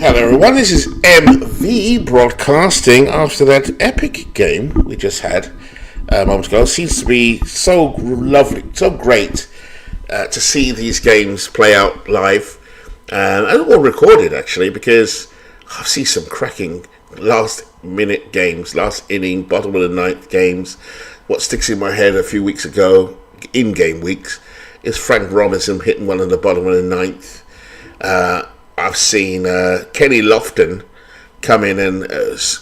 Hello everyone, this is MV broadcasting after that epic game we just had moments ago. It seems to be so lovely, so great to see these games play out live and all recorded actually, because I see some cracking last minute games, last inning, bottom of the ninth games. What sticks in my head a few weeks ago, in-game weeks, is Frank Robinson hitting one in the bottom of the ninth. I've seen Kenny Lofton come in and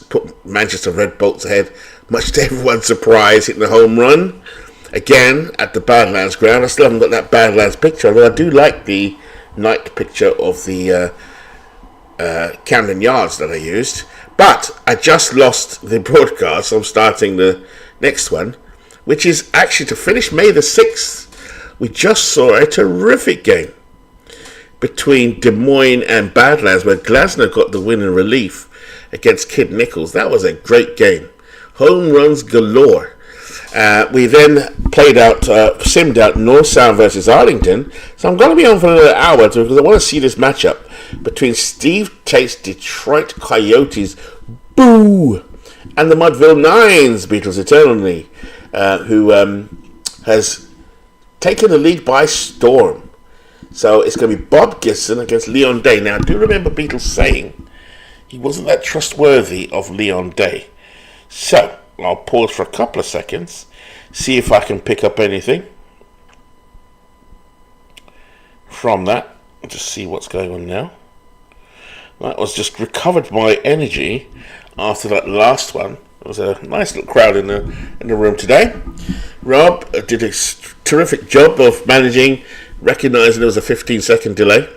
put Manchester Red Bolts ahead, much to everyone's surprise, hitting a home run. Again, at the Badlands ground. I still haven't got that Badlands picture, although I do like the night picture of the Camden Yards that I used. But I just lost the broadcast, so I'm starting the next one, which is actually to finish May the 6th. We just saw a terrific game between Des Moines and Badlands, where Glasner got the win in relief against Kid Nichols. That was a great game. Home runs galore. We then played out, simmed out North Sound versus Arlington. So I'm going to be on for another hour because I want to see this matchup between Steve Tate's Detroit Coyotes, boo, and the Mudville Nines, Beatles Eternally, who has taken the league by storm. So it's going to be Bob Gibson against Leon Day. Now, I do remember Beatles saying he wasn't that trustworthy of Leon Day. So I'll pause for a couple of seconds, see if I can pick up anything from that. Just see what's going on now. That was just recovered my energy after that last one. There was a nice little crowd in the room today. Rob did a terrific job of managing, recognising there was a 15-second delay,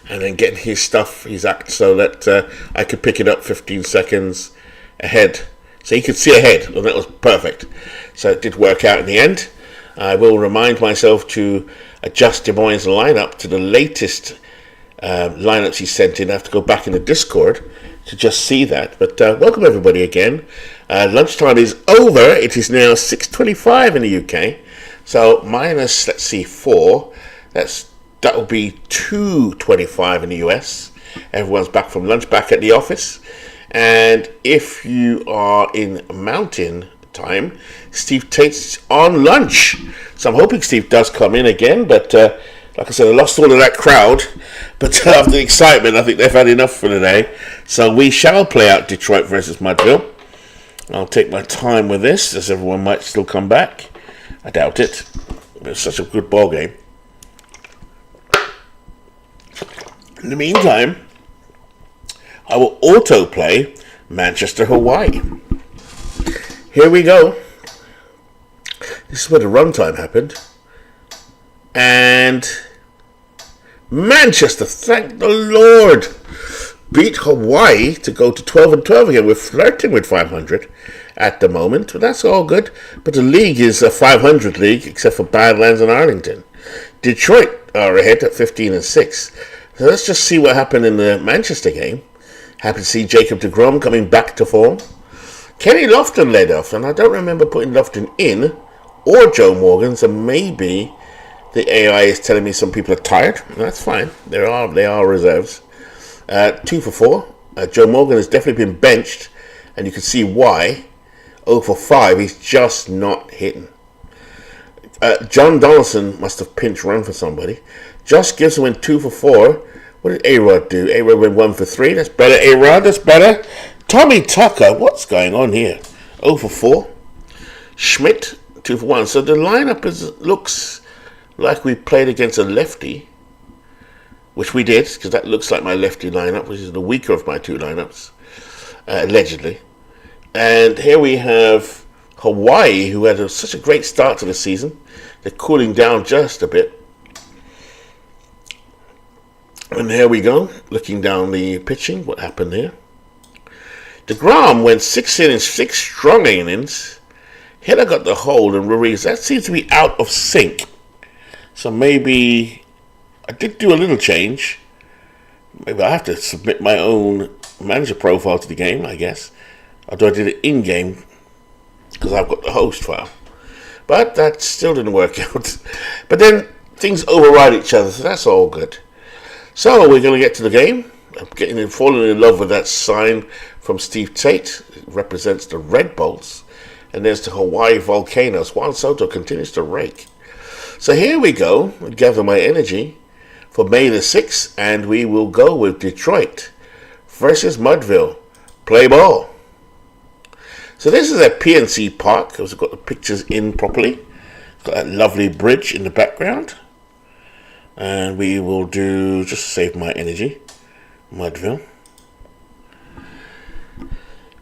and then getting his act so that I could pick it up 15 seconds ahead. So he could see ahead, and that was perfect. So it did work out in the end. I will remind myself to adjust Des Moines' lineup to the latest lineups he sent in. I have to go back in the Discord to just see that. But welcome everybody again. Lunchtime is over. It is now 6:25 in the UK. So minus, let's see, 4. That will be 2:25 in the US. Everyone's back from lunch, back at the office. And if you are in Mountain Time, Steve Tate's on lunch. So I'm hoping Steve does come in again. But like I said, I lost all of that crowd. But after the excitement, I think they've had enough for today. So we shall play out Detroit versus Mudville. I'll take my time with this, as everyone might still come back. I doubt it. It's such a good ball game. In the meantime, I will autoplay Manchester, Hawaii. Here we go. This is where the runtime happened. And Manchester, thank the Lord, beat Hawaii to go to 12-12 again. We're flirting with 500 at the moment, but that's all good. But the league is a 500 league, except for Badlands and Arlington. Detroit are ahead at 15-6. So let's just see what happened in the Manchester game. Happy to see Jacob deGrom coming back to form. Kenny Lofton led off, and I don't remember putting Lofton in, or Joe Morgan, so maybe the AI is telling me some people are tired. That's fine. They are reserves. 2 for 4. Joe Morgan has definitely been benched, and you can see why. 0 for 5. He's just not hitting. John Donaldson must have pinch run for somebody. Josh Gibson went 2 for 4. What did A-Rod do? A-Rod went 1 for 3. That's better, A-Rod. That's better. Tommy Tucker. What's going on here? 0 for 4. Schmidt, 2 for 1. So the lineup looks like we played against a lefty, which we did, because that looks like my lefty lineup, which is the weaker of my two lineups, allegedly. And here we have Hawaii, who had such a great start to the season. They're cooling down just a bit. And here we go, looking down the pitching, what happened there. deGrom went 6 innings, 6 strong innings. Hitter got the hold, and Ruiz, that seems to be out of sync. So maybe I did do a little change. Maybe I have to submit my own manager profile to the game, I guess. Although I did it in-game because I've got the host file. But that still didn't work out. But then things override each other, so that's all good. So we're going to get to the game. I'm falling in love with that sign from Steve Tate. It represents the Red Bolts. And there's the Hawaii volcanoes. Juan Soto continues to rake. So here we go. I gather my energy for May the 6th. And we will go with Detroit versus Mudville. Play ball. So this is at PNC Park. I've got the pictures in properly. Got that lovely bridge in the background. And we will do, just to save my energy, Mudville.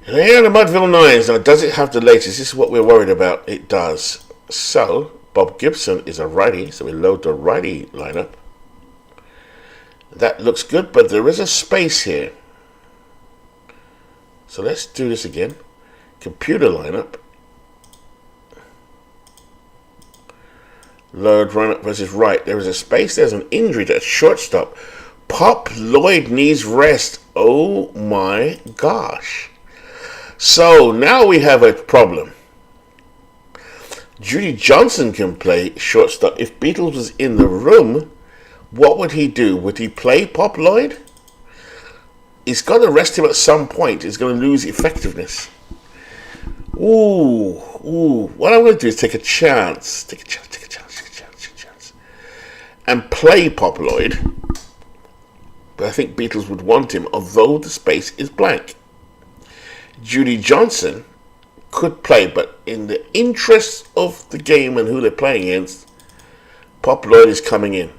And here are the Mudville Nines. Now, does it have the latest? This is what we're worried about. It does. So, Bob Gibson is a righty. So we load the righty lineup. That looks good, but there is a space here. So let's do this again. Computer lineup. Load run-up versus right. There is a space. There's an injury to shortstop. Pop Lloyd needs rest. Oh my gosh. So now we have a problem. Judy Johnson can play shortstop. If Beatles was in the room, what would he do? Would he play Pop Lloyd? He's got to rest him at some point. He's going to lose effectiveness. Ooh. What I'm going to do is take a chance. And play Pop Lloyd. But I think Beatles would want him, although the space is blank. Judy Johnson could play, but in the interest of the game and who they're playing against, Pop Lloyd is coming in.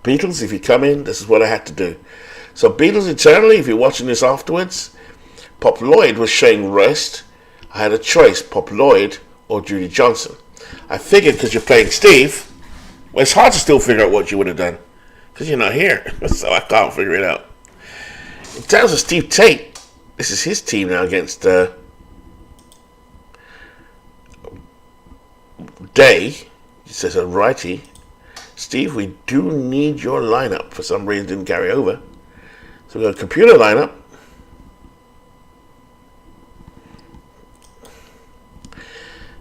Beatles, if you come in, this is what I had to do. So Beatles eternally, if you're watching this afterwards, Pop Lloyd was showing rest. I had a choice, Pop Lloyd or Judy Johnson. I figured because you're playing Steve, well, it's hard to still figure out what you would have done because you're not here, so I can't figure it out. In terms of Steve Tate, this is his team now against Day. He says a righty. Steve, we do need your lineup. For some reason, didn't carry over. So we've got a computer lineup.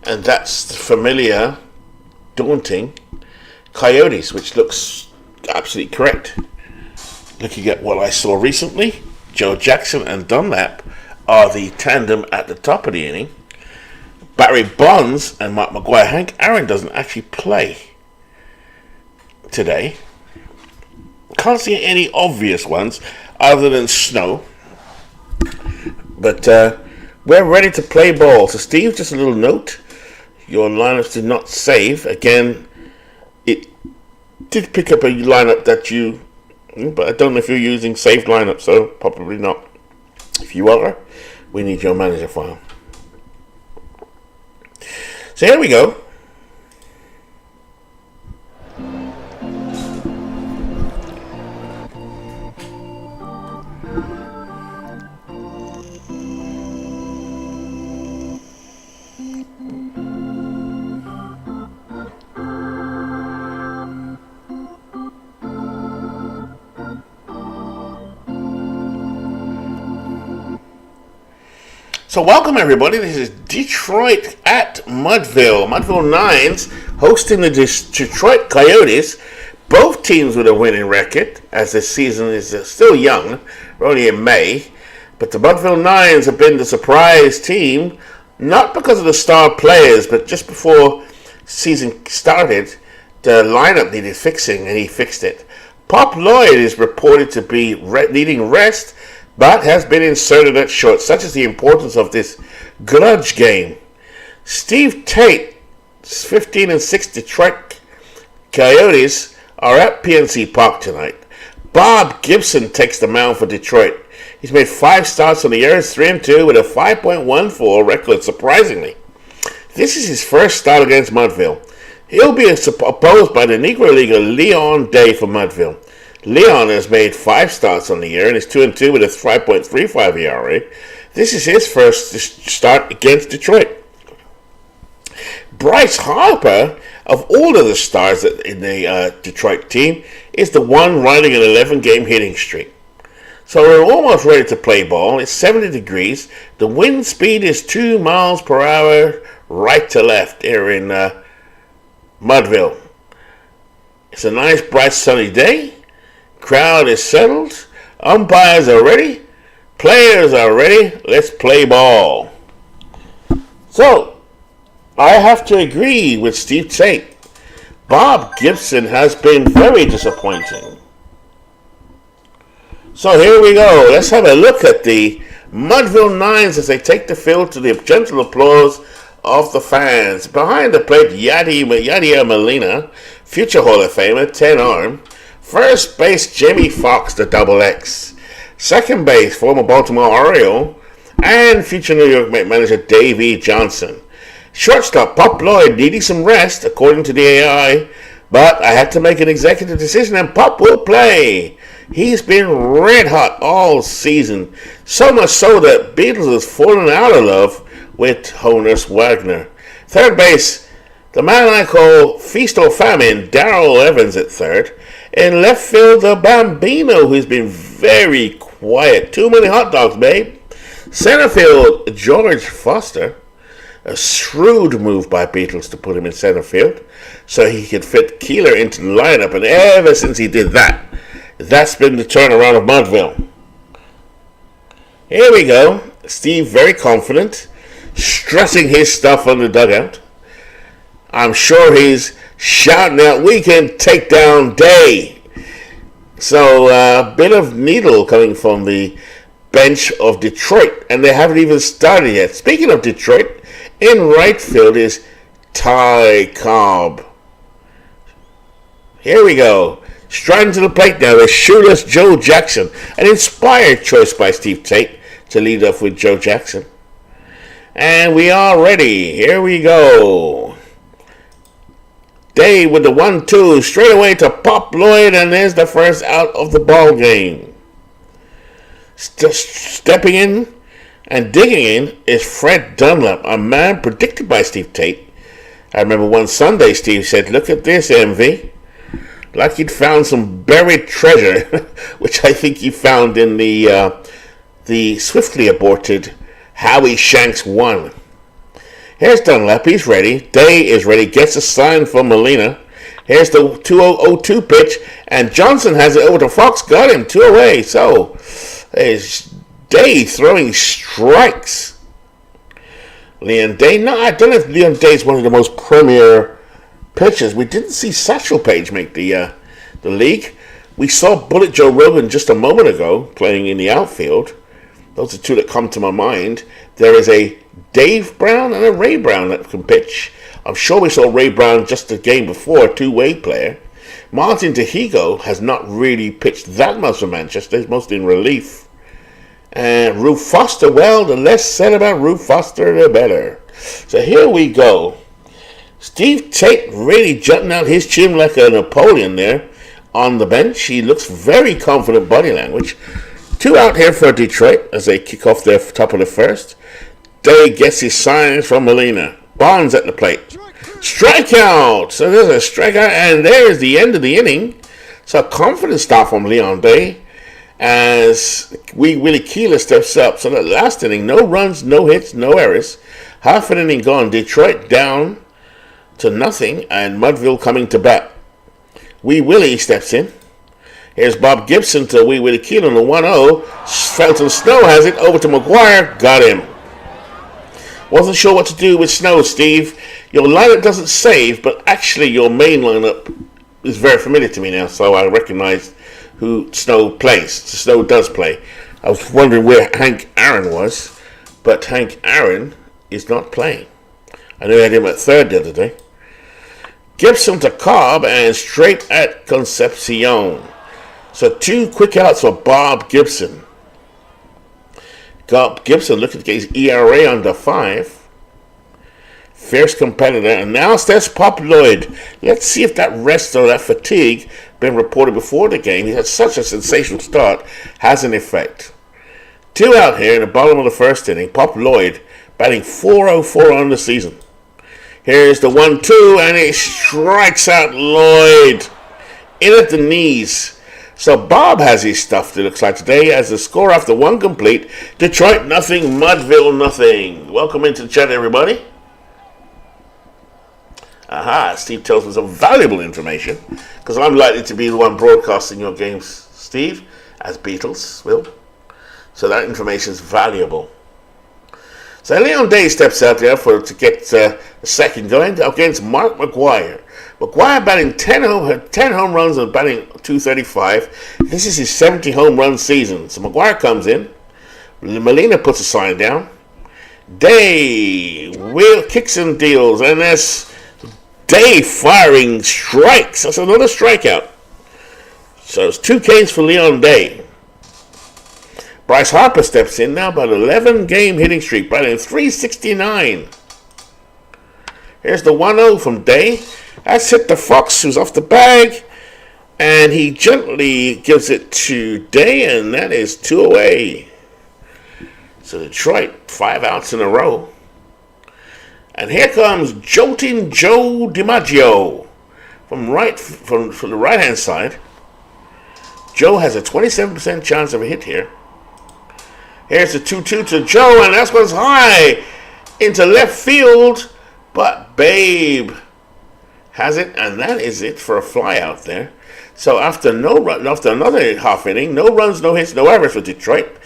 And that's the familiar, daunting Coyotes, which looks absolutely correct. Looking at what I saw recently, Joe Jackson and Dunlap are the tandem at the top of the inning. Barry Bonds and Mark McGuire. Hank Aaron doesn't actually play today. Can't see any obvious ones other than snow. But we're ready to play ball. So Steve, just a little note. Your lineups did not save. Again, it did pick up a lineup that you... But I don't know if you're using saved lineup, so probably not. If you are, we need your manager file. So here we go. So welcome everybody, this is Detroit at Mudville. Mudville Nines hosting the Detroit Coyotes. Both teams with a winning record as this season is still young. We're only in May. But the Mudville Nines have been the surprise team, not because of the star players, but just before season started, the lineup needed fixing and he fixed it. Pop Lloyd is reported to be needing rest, but has been inserted at short. Such is the importance of this grudge game. Steve Tate, 15-6 Detroit Coyotes are at PNC Park tonight. Bob Gibson takes the mound for Detroit. He's made 5 starts on the year, 3-2 with a 5.14 record, surprisingly. This is his first start against Mudville. He'll be opposed by the Negro Leaguer Leon Day for Mudville. Leon has made 5 starts on the year and is 2-2 with a 5.35 ERA. This is his first start against Detroit. Bryce Harper, of all of the stars in the Detroit team, is the one riding an 11-game hitting streak. So we're almost ready to play ball. It's 70 degrees. The wind speed is 2 miles per hour right to left here in Mudville. It's a nice, bright, sunny day. Crowd is settled. Umpires are ready. Players are ready. Let's play ball. So, I have to agree with Steve Tate. Bob Gibson has been very disappointing. So here we go. Let's have a look at the Mudville Nines as they take the field to the gentle applause of the fans. Behind the plate, Yadier Molina, future Hall of Famer, 10-arm. First base, Jimmy Fox, the double X. Second base, former Baltimore Oriole, and future New York Met manager Dave E. Johnson. Shortstop, Pop Lloyd, needing some rest, according to the AI, but I had to make an executive decision and Pop will play. He's been red hot all season, so much so that Beatles has fallen out of love with Honus Wagner. Third base, the man I call Feast or Famine, Darrell Evans at third. In left field, the Bambino, who's been very quiet. Too many hot dogs, babe. Center field, George Foster. A shrewd move by Beatles to put him in center field so he could fit Keeler into the lineup, and ever since he did that, that's been the turnaround of Mudville. Here we go. Steve very confident, stressing his stuff on the dugout. I'm sure he's shouting out, "We can take down Day." So a bit of needle coming from the bench of Detroit, and they haven't even started yet. Speaking of Detroit, in right field is Ty Cobb. Here we go. Striding to the plate now is shoeless Joe Jackson. An inspired choice by Steve Tate to lead off with Joe Jackson. And we are ready. Here we go. Day with the 1-2 straight away to Pop Lloyd, and there's the first out of the ball game. Stepping in and digging in is Fred Dunlap, a man predicted by Steve Tate. I remember one Sunday Steve said, "Look at this, MV." Like he'd found some buried treasure, which I think he found in the swiftly aborted Howie Shanks 1. Here's Dunlap, he's ready. Day is ready, gets a sign from Molina. Here's the 2-0-2 pitch, and Johnson has it over to Fox. Got him, 2 away. So, there's Day throwing strikes. Leon Day, no, I don't know if Leon Day is one of the most premier pitchers. We didn't see Satchel Paige make the league. We saw Bullet Joe Rogan just a moment ago playing in the outfield. Those are two that come to my mind. There is a Dave Brown and a Ray Brown that can pitch. I'm sure we saw Ray Brown just the game before, a two-way player. Martin Tehigo has not really pitched that much for Manchester. He's mostly in relief. And Rube Foster, well, the less said about Rube Foster, the better. So here we go. Steve Tate really jutting out his chin like a Napoleon there on the bench. He looks very confident body language. 2 out here for Detroit as they kick off their top of the first. Day gets his signs from Molina. Bonds at the plate. Strikeout! So there's a strikeout, and there's the end of the inning. So a confident start from Leon Day as Willie Keeler steps up. So the last inning, no runs, no hits, no errors. Half an inning gone. Detroit down to nothing, and Mudville coming to bat. Wee Willie steps in. Here's Bob Gibson to Wee Willie Keeler on the 1-0. Felton Snow has it over to McGuire. Got him. Wasn't sure what to do with Snow, Steve. Your lineup doesn't save, but actually your main lineup is very familiar to me now, so I recognize who Snow plays. Snow does play. I was wondering where Hank Aaron was, but Hank Aaron is not playing. I know I had him at third the other day. Gibson to Cobb and straight at Concepcion. So 2 quick outs for Bob Gibson. Gibson looking to get his ERA under 5. Fierce competitor. And now steps Pop Lloyd. Let's see if that rest or that fatigue been reported before the game. He had such a sensational start. Has an effect. 2 out here in the bottom of the first inning. Pop Lloyd batting .404 on the season. Here's the 1-2, and it strikes out Lloyd in at the knees. So Bob has his stuff, it looks like today, as the score after 1 complete. Detroit nothing, Mudville nothing. Welcome into the chat, everybody. Aha, Steve tells me some valuable information, because I'm likely to be the one broadcasting your games, Steve. as Beatles will. So that information is valuable. So Leon Day steps out there to get the second going against Mark McGwire. McGwire batting 10 home runs and batting .235. This is his 70 home run season. So McGwire comes in. Molina puts a sign down. Day kicks and deals, and that's Day firing strikes. That's another strikeout. So it's 2 Ks for Leon Day. Bryce Harper steps in now, about 11 game hitting streak, batting .369. Here's the 1-0 from Day. That's hit the Fox, who's off the bag, and he gently gives it to Day, and that is 2 away. So Detroit, 5 outs in a row. And here comes Jolting Joe DiMaggio from the right-hand side. Joe has a 27% chance of a hit here. Here's the 2-2 to Joe, and that one's high into left field, but Babe has it, and that is it for a fly out there. So after another half inning, no runs, no hits, no errors for Detroit.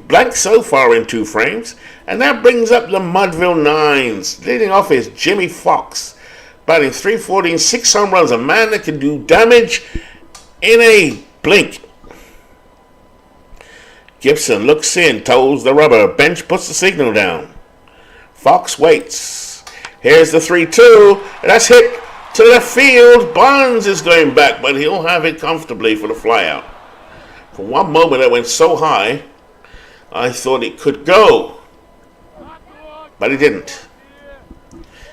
Blank so far in 2 frames, and that brings up the Mudville Nines. Leading off is Jimmy Fox, batting .314, 6 home runs, a man that can do damage in a blink. Gibson looks in, toes the rubber, bench puts the signal down. Fox waits. Here's the 3-2, and that's hit to left field. Bonds is going back, but he'll have it comfortably for the flyout. For one moment, it went so high, I thought it could go, but it didn't.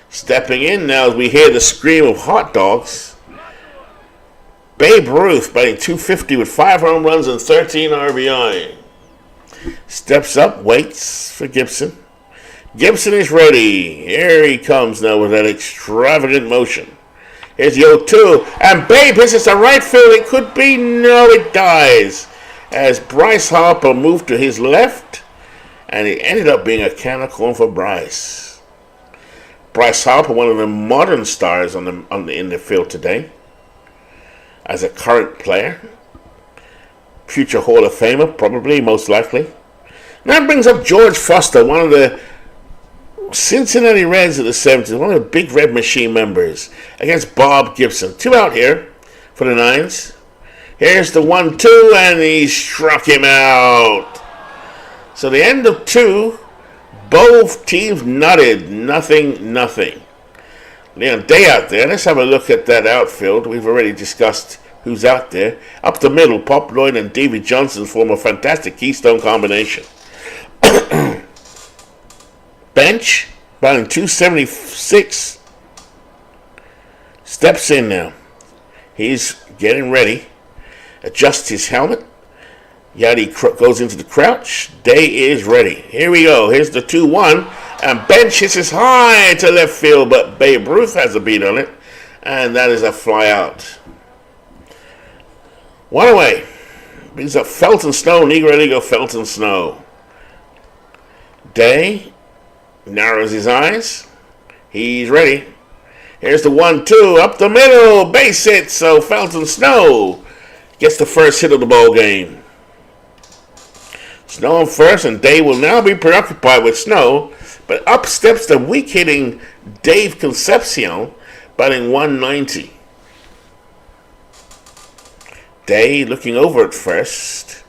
Stepping in now as we hear the scream of hot dogs, Babe Ruth batting .250 with 5 home runs and 13 RBI. Steps up, waits for Gibson. Gibson is ready. Here he comes now with that extravagant motion. Here's the 0-2, and Babe hits it to right field. It could be, no, it dies. As Bryce Harper moved to his left, and it ended up being a can of corn for Bryce. Bryce Harper, one of the modern stars in the field today, as a current player. Future Hall of Famer, probably, most likely. And that brings up George Foster, one of the Cincinnati Reds of the 70s, one of the big Red Machine members, against Bob Gibson. 2 out here for the Nines. Here's the 1-2, and he struck him out. So the end of 2, both teams nutted, nothing. Leon Day out there. Let's have a look at that outfield. We've already discussed who's out there. Up the middle, Pop Lloyd and Davy Johnson form a fantastic keystone combination. Bench, batting .276. Steps in now. He's getting ready. Adjusts his helmet. Yadi goes into the crouch. Day is ready. Here we go. Here's the 2-1. And Bench hits his high to left field, but Babe Ruth has a beat on it. And that is a fly out. 1 away. Brings up Felton Snow. Negro League Felton Snow. Day narrows his eyes. He's ready. Here's the 1-2. Up the middle. Base hit. So Felton Snow gets the first hit of the ball game. Snow on first, and Day will now be preoccupied with Snow. But up steps the weak-hitting Dave Concepcion, batting .190. Day looking over at first,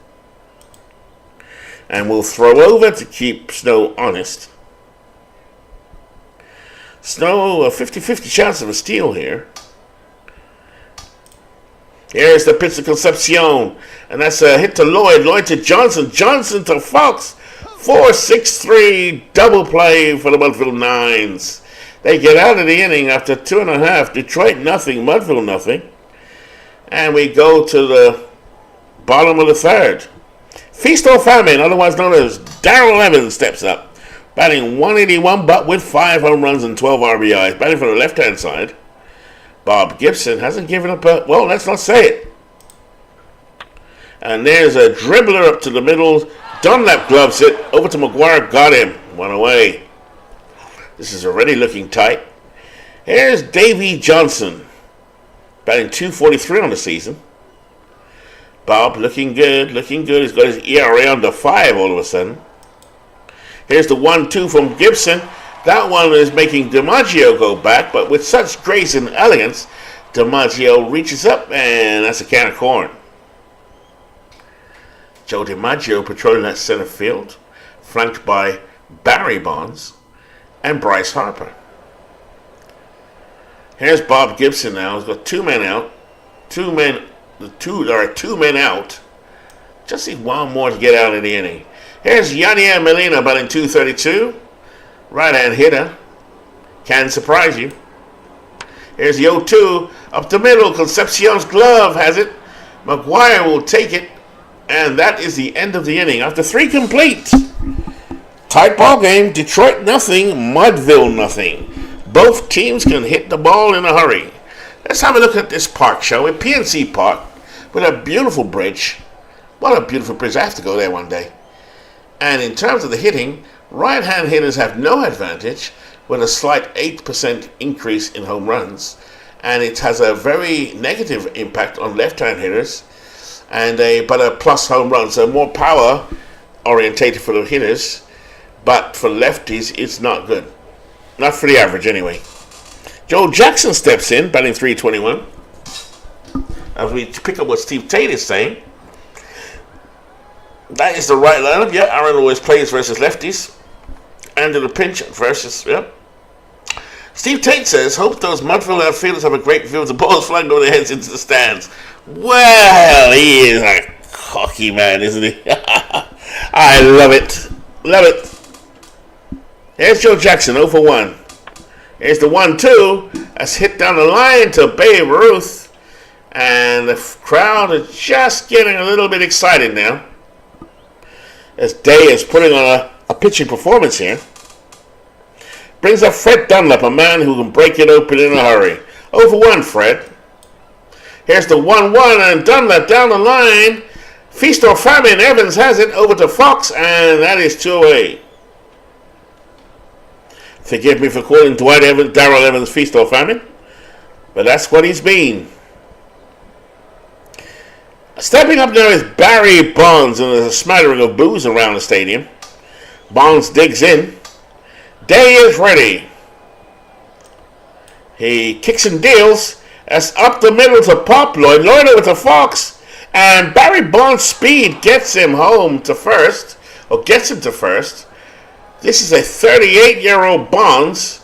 and will throw over to keep Snow honest. Snow, a 50-50 chance of a steal here. Here's the pitch to Concepcion, and that's a hit to Lloyd. Lloyd to Johnson. Johnson to Fox. 4-6-3 double play for the Mudville Nines. They get out of the inning after 2.5. Detroit nothing, Mudville nothing. And we go to the bottom of the third. Feast or famine, otherwise known as Darrell Evans, steps up, batting .181, but with 5 home runs and 12 RBIs. Batting from the left-hand side. Bob Gibson hasn't given up a... Well, let's not say it. And there's a dribbler up to the middle. Dunlap gloves it. Over to McGuire. Got him. 1 away. This is already looking tight. Here's Davy Johnson. Batting .243 on the season. Bob looking good, looking good. He's got his ERA under 5 all of a sudden. Here's the 1-2 from Gibson. That one is making DiMaggio go back, but with such grace and elegance, DiMaggio reaches up, and that's a can of corn. Joe DiMaggio patrolling that center field, flanked by Barry Bonds and Bryce Harper. Here's Bob Gibson now. He's got 2 men out. There are 2 men out. Just need one more to get out of the inning. Here's Yadier Molina batting .232. Right-hand hitter. Can surprise you. Here's the 0-2. Up the middle. Concepcion's glove has it. McGuire will take it. And that is the end of the inning. After 3 complete. Tight ball game. Detroit nothing. Mudville nothing. Both teams can hit the ball in a hurry. Let's have a look at this park, shall we? PNC Park with a beautiful bridge. What a beautiful bridge. I have to go there one day. And in terms of the hitting, right-hand hitters have no advantage with a slight 8% increase in home runs. And it has a very negative impact on left-hand hitters but a plus home run. So more power orientated for the hitters. But for lefties, it's not good. Not for the average, anyway. Joe Jackson steps in, batting .321. As we pick up what Steve Tate is saying. That is the right lineup. Yeah, Aaron always plays versus lefties. And in the pinch versus, yep. Steve Tate says, hope those Mudville outfielders have a great view of the balls flying over their heads into the stands. Well, he is a cocky man, isn't he? I love it. Love it. Here's Joe Jackson, 0 for 1. Here's the 1-2. That's hit down the line to Babe Ruth. And the crowd is just getting a little bit excited now. As Day is putting on a pitching performance here. Brings up Fred Dunlap, a man who can break it open in a hurry. 0 for 1, Fred. Here's the 1-1, and Dunlap down the line. Feast or famine, Evans has it over to Fox, and that is 2 away. Forgive me for calling Darrell Evans feast or famine, but that's what he's been. Stepping up now is Barry Bonds, and there's a smattering of boos around the stadium. Bonds digs in. Day is ready. He kicks and deals. That's up the middle to Pop Lloyd. Lloyd over to Fox. And Barry Bonds' speed gets him to first. This is a 38-year-old Bonds.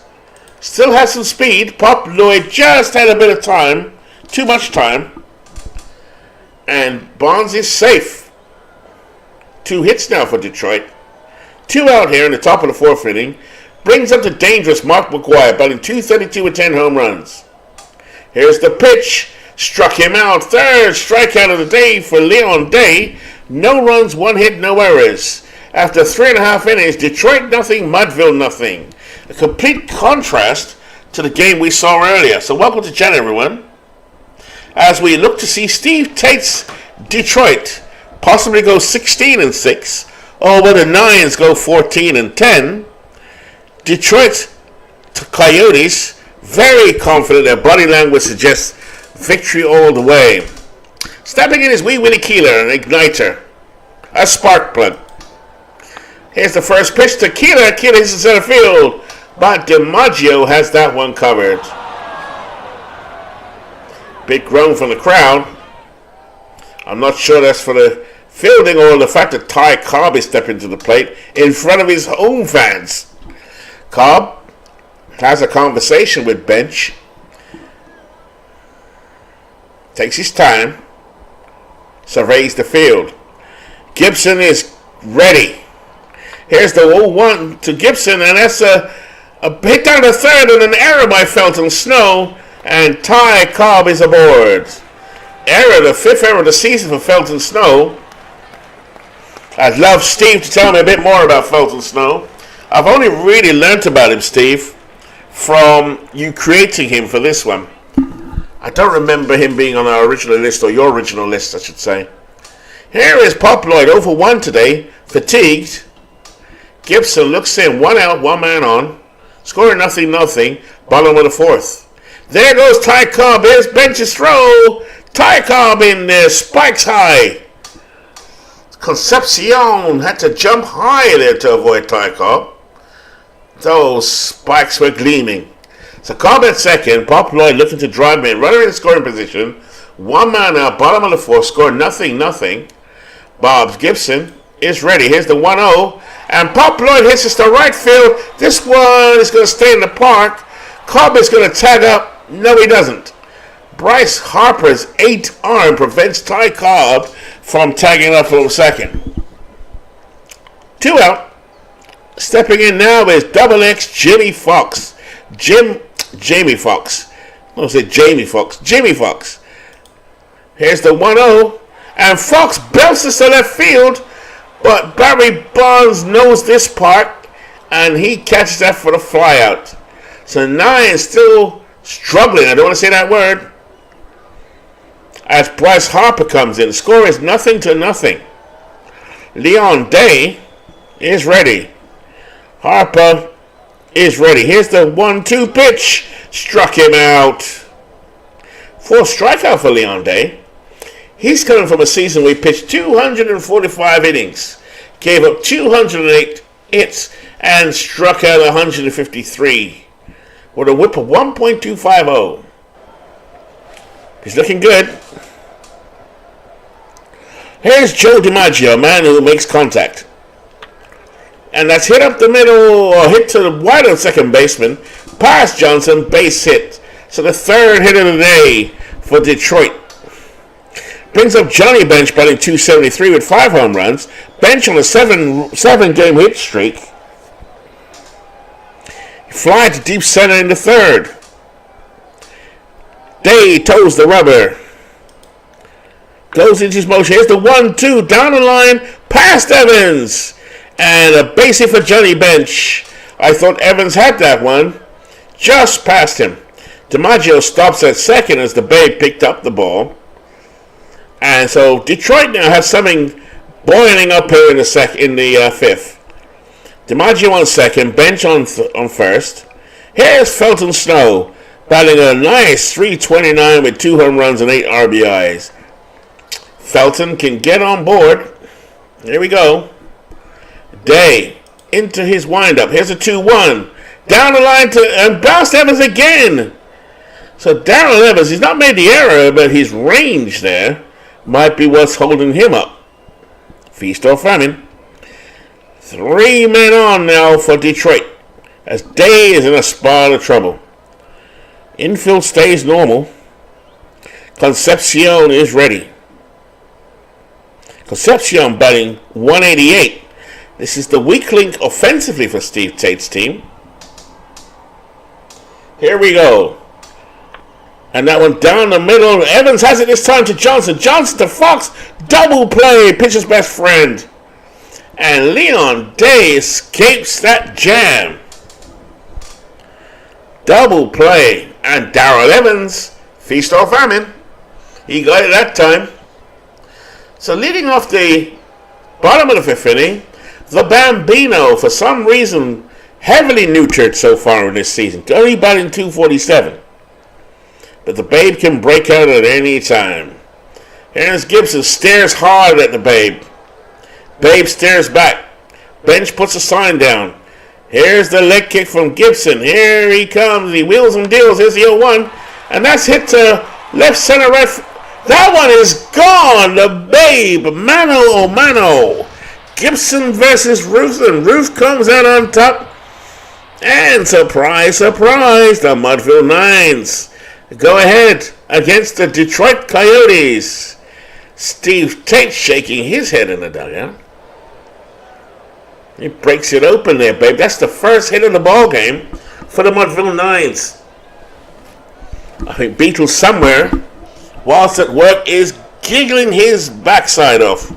Still has some speed. Pop Lloyd just had a bit of time. Too much time. And Bonds is safe. 2 hits now for Detroit. 2 out here in the top of the 4th inning. Brings up the dangerous Mark McGuire, batting .232 with 10 home runs. Here's the pitch. Struck him out. 3rd strikeout of the day for Leon Day. No runs, 1 hit, no errors. After 3.5 innings, Detroit nothing, Mudville nothing. A complete contrast to the game we saw earlier. So welcome to chat, everyone. As we look to see Steve Tate's Detroit possibly go 16-6, or whether the Nines go 14-10. Detroit Coyotes very confident. Their body language suggests victory all the way. Stepping in is Wee Willie Keeler, an igniter, a spark plug. Here's the first pitch to Keeler. Keeler hits the center field, but DiMaggio has that one covered. Big groan from the crowd. I'm not sure that's for the fielding or the fact that Ty Cobb is stepping to the plate in front of his home fans. Cobb has a conversation with Bench. Takes his time. Surveys the field. Gibson is ready. Here's the 0-1 to Gibson, and that's a hit down the 3rd and an error by Felton Snow. And Ty Cobb is aboard. Error, the 5th error of the season for Felton Snow. I'd love Steve to tell me a bit more about Felton Snow. I've only really learnt about him, Steve, from you creating him for this one. I don't remember him being on our original list, or your original list, I should say. Here is Pop Lloyd, 0 for 1 today, fatigued. Gibson looks in, 1 out, 1 man on. Scoring nothing, bottom of the 4th. There goes Ty Cobb. Here's Bench's throw. Ty Cobb in there, spikes high. Concepcion had to jump high there to avoid Ty Cobb. Those spikes were gleaming. So Cobb at second, Bob Lloyd looking to drive in, runner in scoring position. One man out, bottom of the fourth, score nothing. Bob's Gibson is ready. Here's the 1-0. And Bob Lloyd hits us to right field. This one is going to stay in the park. Cobb is going to tag up. No, he doesn't. Bryce Harper's 8 arm prevents Ty Cobb from tagging up for second. 2 out. Stepping in now is Double X Jamie Foxx. Jamie Foxx. Here's the 1-0. And Fox bounces to left field. But Barry Bonds knows this part. And he catches that for the flyout. So 9 still struggling. I don't want to say that word. As Bryce Harper comes in. The score is 0-0. Leon Day is ready. Harper is ready. Here's the 1-2 pitch. Struck him out. 4th strikeout for Leon Day. He's coming from a season where he pitched 245 innings. Gave up 208 hits and struck out 153. With a whip of 1.250. He's looking good. Here's Joe DiMaggio, a man who makes contact. And that's hit up the middle, or hit to the wide of second baseman. Past Johnson, base hit. So the 3rd hit of the day for Detroit. Brings up Johnny Bench batting .273 with 5 home runs. Bench on a 7-game hit streak. Fly to deep center in the 3rd. Day toes the rubber. Goes into his motion. Here's the 1-2 down the line past Evans. And a base hit for Johnny Bench. I thought Evans had that one. Just past him. DiMaggio stops at second as the Babe picked up the ball. And so Detroit now has something boiling up here in the 5th. DiMaggio on second, Bench on first. Here's Felton Snow batting a nice .329 with 2 home runs and 8 RBIs. Felton can get on board. Here we go. Day into his windup. Here's a 2-1. Down the line and bounced Evans again. So Darrell Evans, he's not made the error, but his range there might be what's holding him up. Feast or famine. 3 men on now for Detroit. As Day is in a spot of trouble. Infield stays normal. Concepcion is ready. Concepcion batting .188. This is the weak link offensively for Steve Tate's team. Here we go. And that one down the middle. Evans has it this time to Johnson. Johnson to Fox. Double play. Pitcher's best friend. And Leon Day escapes that jam. Double play. And Darrell Evans. Feast or famine. He got it that time. So leading off the bottom of the 5th inning, the Bambino, for some reason, heavily neutered so far in this season. Only batting .247. But the Babe can break out at any time. Here's Gibson, stares hard at the Babe. Babe stares back. Bench puts a sign down. Here's the leg kick from Gibson. Here he comes. He wheels and deals. Here's the 0-1. And that's hit to left center right. That one is gone. The Babe. Mano a mano. Gibson versus Ruth. And Ruth comes out on top. And surprise, surprise. The Mudville Nines go ahead against the Detroit Coyotes. Steve Tate shaking his head in the dugout. He breaks it open there, babe. That's the first hit of the ball game for the Mudville Nines. I think Beetle somewhere, whilst at work, is giggling his backside off.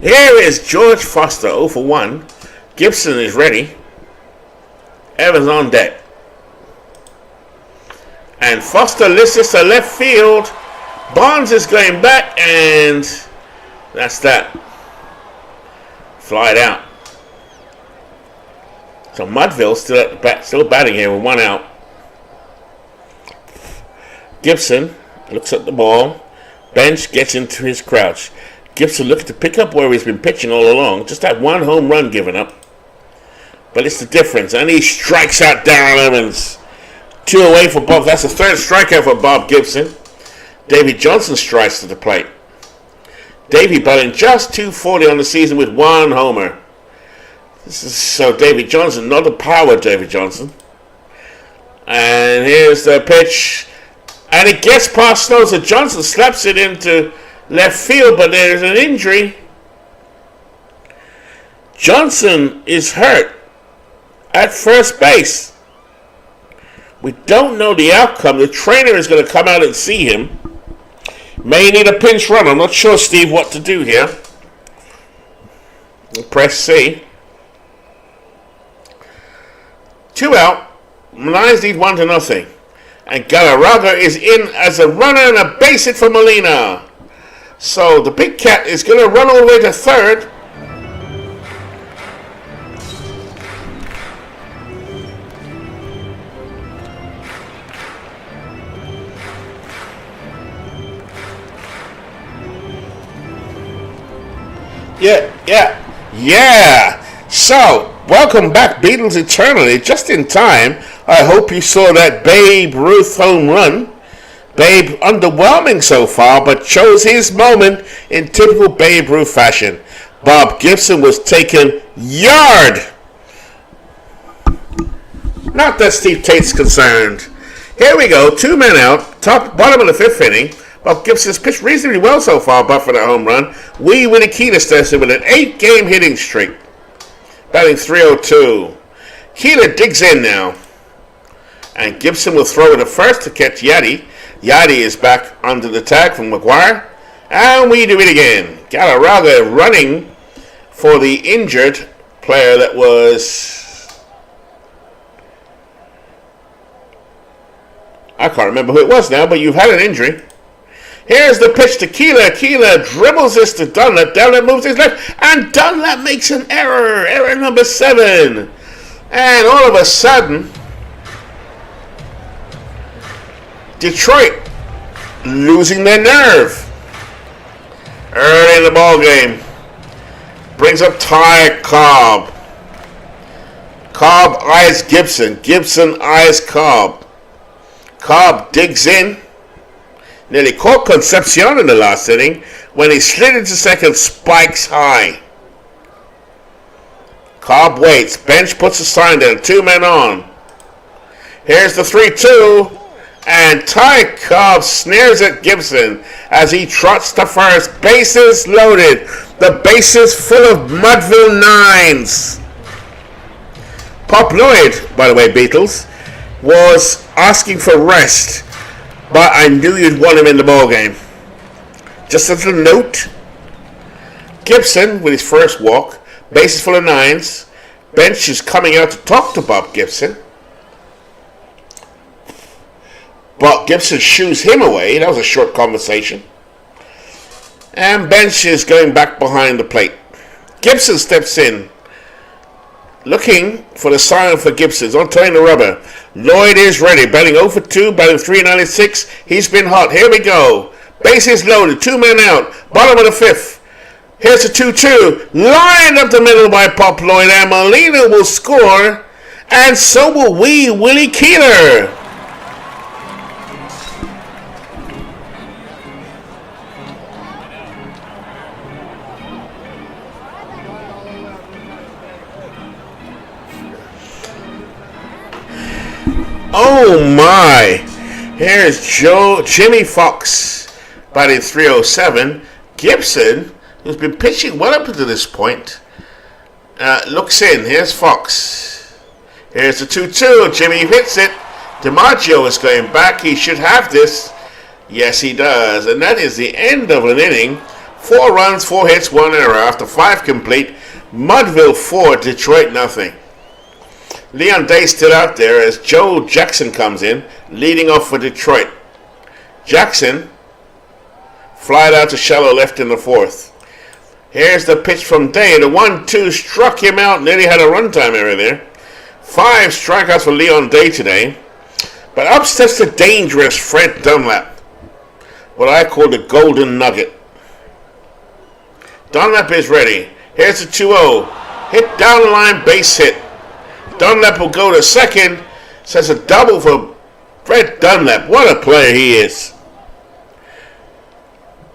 Here is George Foster, 0 for 1. Gibson is ready. Evans on deck. And Foster lifts us to left field. Bonds is going back, and that's that. Fly it out. So Mudville still at the bat, still batting here with 1 out. Gibson looks at the ball. Bench gets into his crouch. Gibson looking to pick up where he's been pitching all along. Just that one home run given up. But it's the difference. And he strikes out Darren Evans. 2 away for Bob. That's the third strikeout for Bob Gibson. Davey Johnson strikes to the plate. Davey batting just .240 on the season with 1 homer. So Davey Johnson, not the power Davey Johnson. And here's the pitch. And it gets past Snow, so Johnson slaps it into left field, but there's an injury. Johnson is hurt at first base. We don't know the outcome. The trainer is going to come out and see him. May need a pinch run. I'm not sure, Steve, what to do here. Press C. 2 out. Lions lead 1-0. And Galarraga is in as a runner and a base hit for Molina. So the big cat is going to run all the way to third. Yeah. So, welcome back, Beatles Eternally. Just in time. I hope you saw that Babe Ruth home run. Babe underwhelming so far, but chose his moment in typical Babe Ruth fashion. Bob Gibson was taken yard. Not that Steve Tate's concerned. Here we go, 2 men out, bottom of the 5th inning. Bob Gibson's pitched reasonably well so far, but for that home run. Willie Keeler starts with an 8-game hitting streak. Batting .302. Keeler digs in now. And Gibson will throw it at first to catch Yadi. Yadi is back under the tag from McGuire. And we do it again. Galarraga running for the injured player that was... I can't remember who it was now, but you've had an injury. Here's the pitch to Keeler. Keeler dribbles this to Dunlap. Dunlap moves his left. And Dunlap makes an error. Error number 7. And all of a sudden... Detroit losing their nerve early in the ball game. Brings up Ty Cobb. Cobb eyes Gibson. Gibson eyes Cobb. Cobb digs in. Nearly caught Concepcion in the last inning when he slid into second, spikes high. Cobb waits. Bench puts a sign down. 2 men on. Here's the 3-2. And Ty Cobb snares at Gibson as he trots to first. Bases loaded. The bases full of Mudville 9s. Pop Lloyd, by the way, Beatles, was asking for rest. But I knew you'd want him in the ballgame. Just a little note. Gibson with his first walk. Bases full of 9s. Bench is coming out to talk to Bob Gibson. But Gibson shoos him away. That was a short conversation. And Bench is going back behind the plate. Gibson steps in. Looking for the sign for Gibson. He's on turning the rubber. Lloyd is ready. Batting 0 for 2. Batting .396. He's been hot. Here we go. Bases loaded. 2 men out. Bottom of the 5th. Here's a 2-2. Lined up the middle by Pop Lloyd. And Molina will score. And so will Willie Keeler. Oh my! Here's Jimmy Fox batting .307. Gibson, who's been pitching well up to this point, looks in. Here's Fox. Here's the 2-2. Jimmy hits it. DiMaggio is going back. He should have this. Yes, he does. And that is the end of an inning. 4 runs, 4 hits, 1 error. After 5 complete, Mudville 4, Detroit nothing. Leon Day still out there as Joe Jackson comes in, leading off for Detroit. Jackson flied out to shallow left in the 4th. Here's the pitch from Day. The 1-2 struck him out, nearly had a runtime error there. 5 strikeouts for Leon Day today. But up steps the dangerous Fred Dunlap. what I call the golden nugget. Dunlap is ready. Here's the 2-0. Hit down the line, base hit. Dunlap will go to second. Says a double for Fred Dunlap. What a player he is.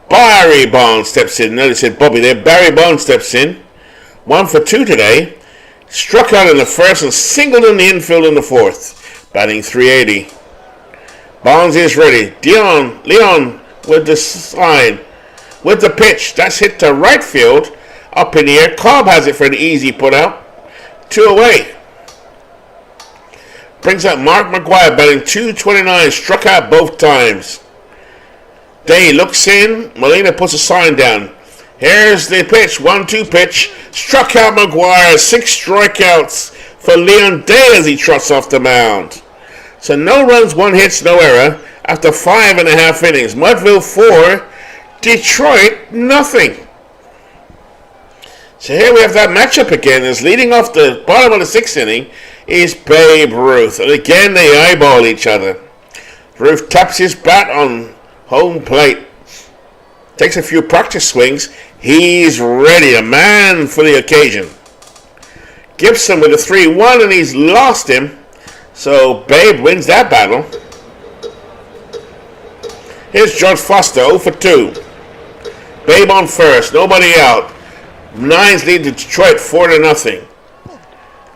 Barry Bonds steps in. Notice said Bobby there. Barry Bonds steps in. 1 for 2 today. Struck out in the first and singled in the infield in the fourth. Batting .380. Bonds is ready. Leon with the sign. With the pitch. That's hit to right field. Up in the air. Cobb has it for an easy put out. 2 away. Brings up Mark McGuire batting .229. Struck out both times. Day looks in. Molina puts a sign down. Here's the pitch. 1-2 pitch. Struck out McGuire. 6 strikeouts for Leon Day as he trots off the mound. So no runs, 1 hit, no error after 5.5 innings. Mudville 4, Detroit nothing. So here we have that matchup again. As leading off the bottom of the 6th inning is Babe Ruth. And again they eyeball each other. Ruth taps his bat on home plate. Takes a few practice swings. He's ready, a man for the occasion. Gibson with a 3-1 and he's lost him. So Babe wins that battle. Here's George Foster, 0 for 2. Babe on first, nobody out. Nines lead to Detroit 4-0.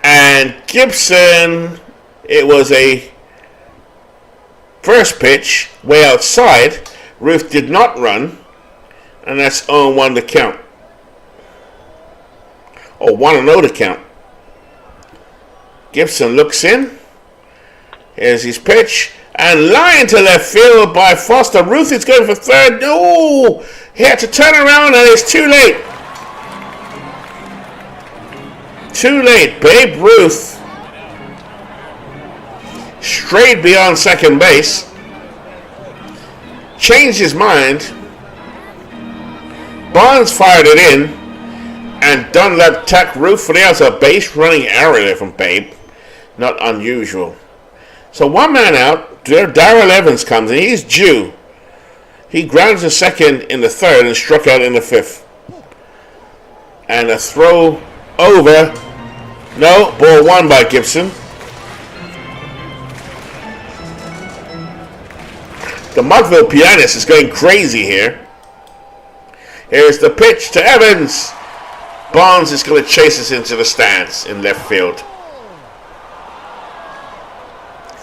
And Gibson, it was a first pitch way outside. Ruth did not run. And that's 0-1 to count. Or 1-0 to count. Gibson looks in. Here's his pitch. And line to left field by Foster. Ruth is going for third. No! He had to turn around and it's too late. Too late. Babe Ruth strayed beyond second base. Changed his mind. Bonds fired it in. And Dunlap tacked Ruth for the out. So a base running error there from Babe. Not unusual. So 1 man out. Darrell Evans comes in. He's due. He grounds to second in the third and struck out in the 5th. And a throw over. No, ball 1 by Gibson. The Mudville pianist is going crazy here. Here's the pitch to Evans. Bonds is going to chase us into the stands in left field.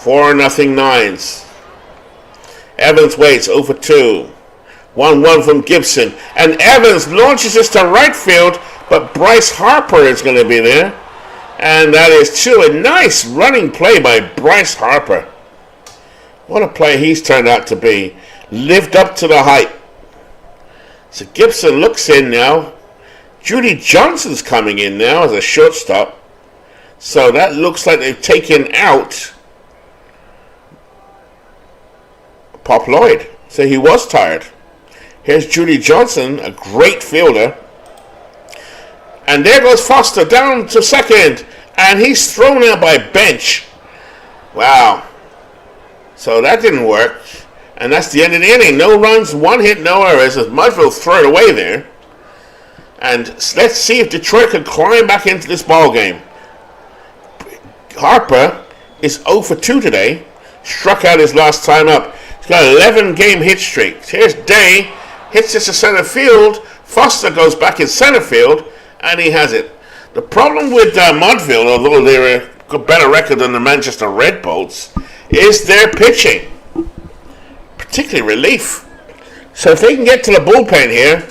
4-0 Nines. Evans waits, 0 for 2. 1-1 from Gibson. And Evans launches this to right field, but Bryce Harper is going to be there. And that is 2. A nice running play by Bryce Harper. What a play he's turned out to be. Lived up to the hype. So Gibson looks in now. Judy Johnson's coming in now as a shortstop. So that looks like they've taken out Pop Lloyd. So he was tired. Here's Judy Johnson, a great fielder. And there goes Foster down to second. And he's thrown out by Bench. Wow. So that didn't work. And that's the end of the inning. No runs, 1 hit, no errors. As Mudville throw it away there. And let's see if Detroit can climb back into this ball game. Harper is 0 for 2 today. Struck out his last time up. He's got an 11-game hit streak. Here's Day. Hits this to center field. Foster goes back in center field. And he has it. The problem with Mudville, although they're a better record than the Manchester Red Bolts, is their pitching. Particularly relief. So if they can get to the bullpen here,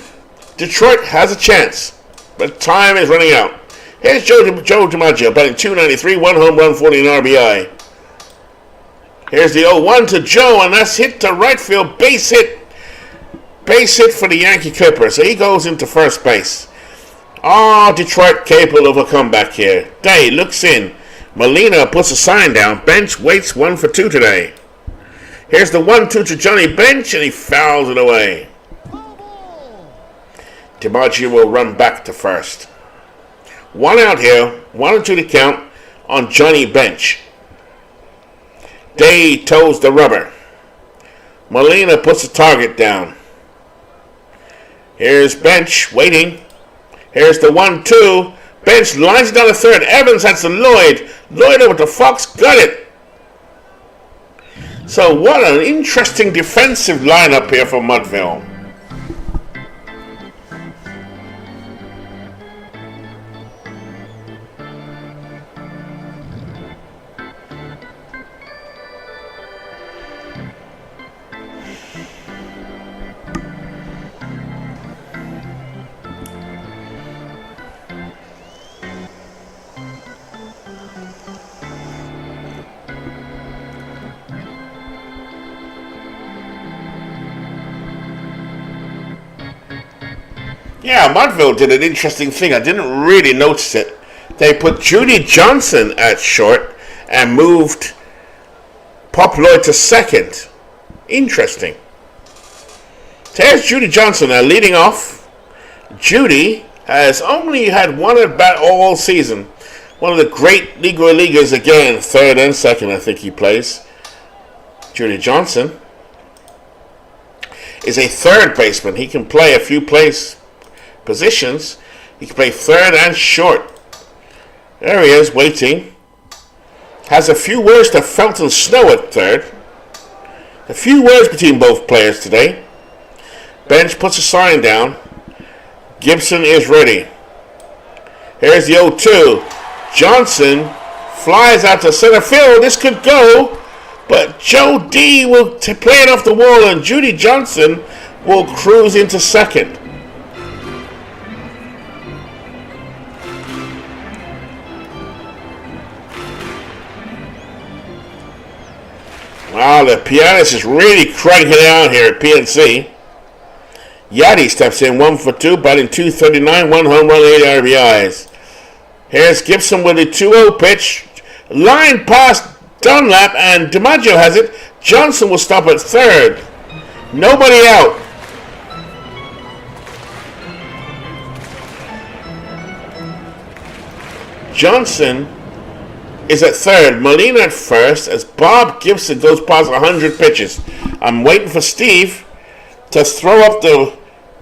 Detroit has a chance. But time is running out. Here's Joe DiMaggio batting .293, 1 home run, 14 RBI. Here's the 0-1 to Joe, and that's hit to right field. Base hit. Base hit for the Yankee Clipper. So he goes into first base. Detroit capable of a comeback here. Day looks in. Molina puts a sign down. Bench waits 1 for 2 today. Here's the 1-2 to Johnny Bench, and he fouls it away. DiMaggio will run back to first. 1 out here. 1-2 to count on Johnny Bench. Day toes the rubber. Molina puts the target down. Here's Bench waiting. Here's the 1-2. Bench lines down the third. Evans has to Lloyd. Lloyd over to Fox. Got it. So what an interesting defensive lineup here for Mudville. Yeah, Mudville did an interesting thing. I didn't really notice it. They put Judy Johnson at short and moved Pop Lloyd to second. Interesting. So here's Judy Johnson now leading off. Judy has only had one at bat all season. One of the great Negro Leaguers again. Third and second, I think he plays. Judy Johnson is a third baseman. He can play a few positions. He can play third and short. There he is, waiting. Has a few words to Felton Snow at third. A few words between both players today. Bench puts a sign down. Gibson is ready. Here's the 0-2. Johnson flies out to center field. This could go, but Joe D will play it off the wall, and Judy Johnson will cruise into second. Wow, the pianist is really cranking it out here at PNC. Yachty steps in 1 for 2, batting .239, 1 home run, 8 RBIs. Here's Gibson with a 2-0 pitch. Line past Dunlap, and DiMaggio has it. Johnson will stop at third. Nobody out. Johnson is at third. Molina at first as Bob Gibson goes past 100 pitches. I'm waiting for Steve to throw up the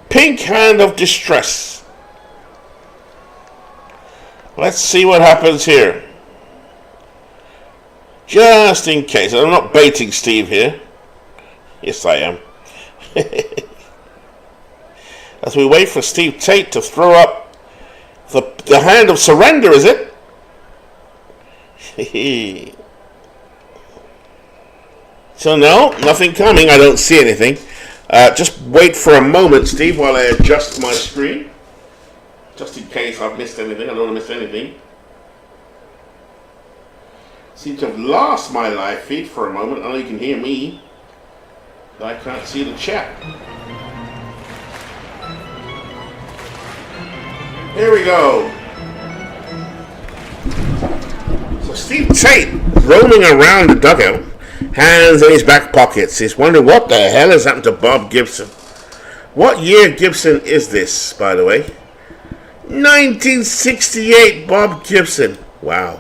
pink hand of distress. Let's see what happens here. Just in case. I'm not baiting Steve here. Yes, I am. As we wait for Steve Tate to throw up the hand of surrender, is it? So no, nothing coming. I don't see anything. Just wait for a moment, Steve, while I adjust my screen. Just in case I've missed anything. I don't want to miss anything. Seem to have lost my live feed for a moment. I know you can hear me, but I can't see the chat. Here we go. So Steve Tate roaming around the dugout, hands in his back pockets. He's wondering what the hell has happened to Bob Gibson. What year Gibson is this, by the way? 1968 Bob Gibson. Wow.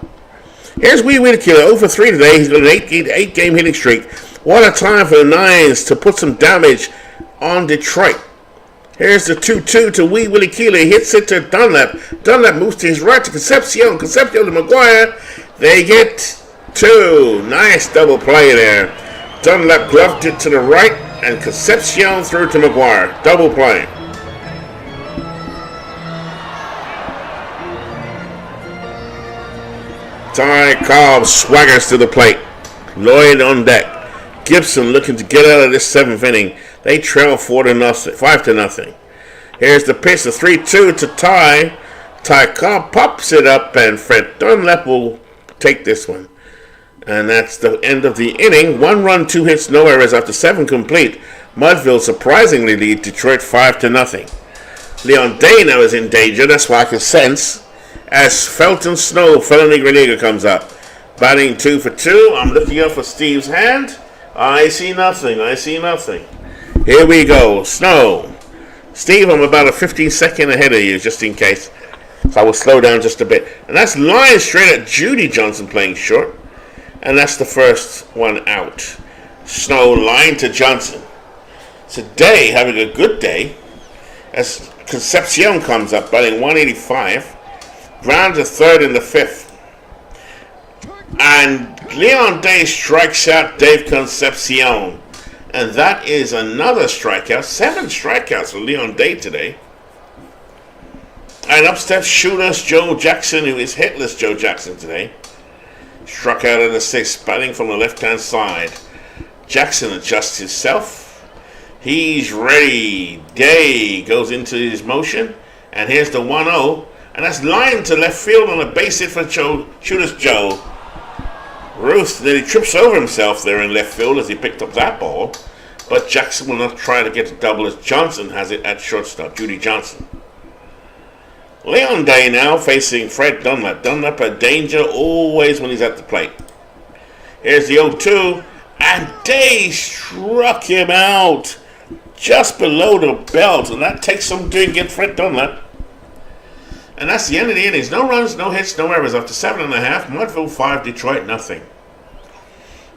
Here's Wee Willie Killer, 0 for 3 today. He's got an 8-game hitting streak. What a time for the Nines to put some damage on Detroit. Here's the 2-2 to Wee Willie Keeler. He hits it to Dunlap. Dunlap moves to his right to Concepcion. Concepcion to McGuire. They get 2. Nice double play there. Dunlap gloved it to the right, and Concepcion threw to McGuire. Double play. Ty Cobb swaggers to the plate. Lloyd on deck. Gibson looking to get out of this 7th inning. They trail 5-0. Here's the pitch, the 3-2 to Ty. Ty Cobb pops it up, and Fred Dunlap will take this one. And that's the end of the inning. 1 run, 2 hits, no errors after 7 complete. Mudville surprisingly lead Detroit 5-0. Leon Day now is in danger. That's why I can sense. As Felton Snow, fellow Negro Leaguer, comes up. Batting 2 for 2. I'm looking up for Steve's hand. I see nothing. Here we go. Snow. Steve, I'm about a 15-second ahead of you, just in case. So I will slow down just a bit. And that's line straight at Judy Johnson playing short. And that's the first one out. Snow line to Johnson. Today having a good day as Concepcion comes up, batting 185. Ground to third in the fifth. And Leon Day strikes out Dave Concepcion. And that is another strikeout. 7 strikeouts for Leon Day today. And up steps shooter Joe Jackson, who is hitless Joe Jackson today. Struck out in the 6th, batting from the left-hand side. Jackson adjusts himself. He's ready. Day goes into his motion. And here's the 1-0. And that's lined to left field on a base hit for shooter's Joe. Ruth nearly trips over himself there in left field as he picked up that ball. But Jackson will not try to get a double as Johnson has it at shortstop, Judy Johnson. Leon Day now facing Fred Dunlap. Dunlap a danger always when he's at the plate. Here's the 0-2. And Day struck him out just below the belt. And that takes some doing against Fred Dunlap. And that's the end of the innings. No runs, no hits, no errors. After 7.5, Mudville 5, Detroit nothing.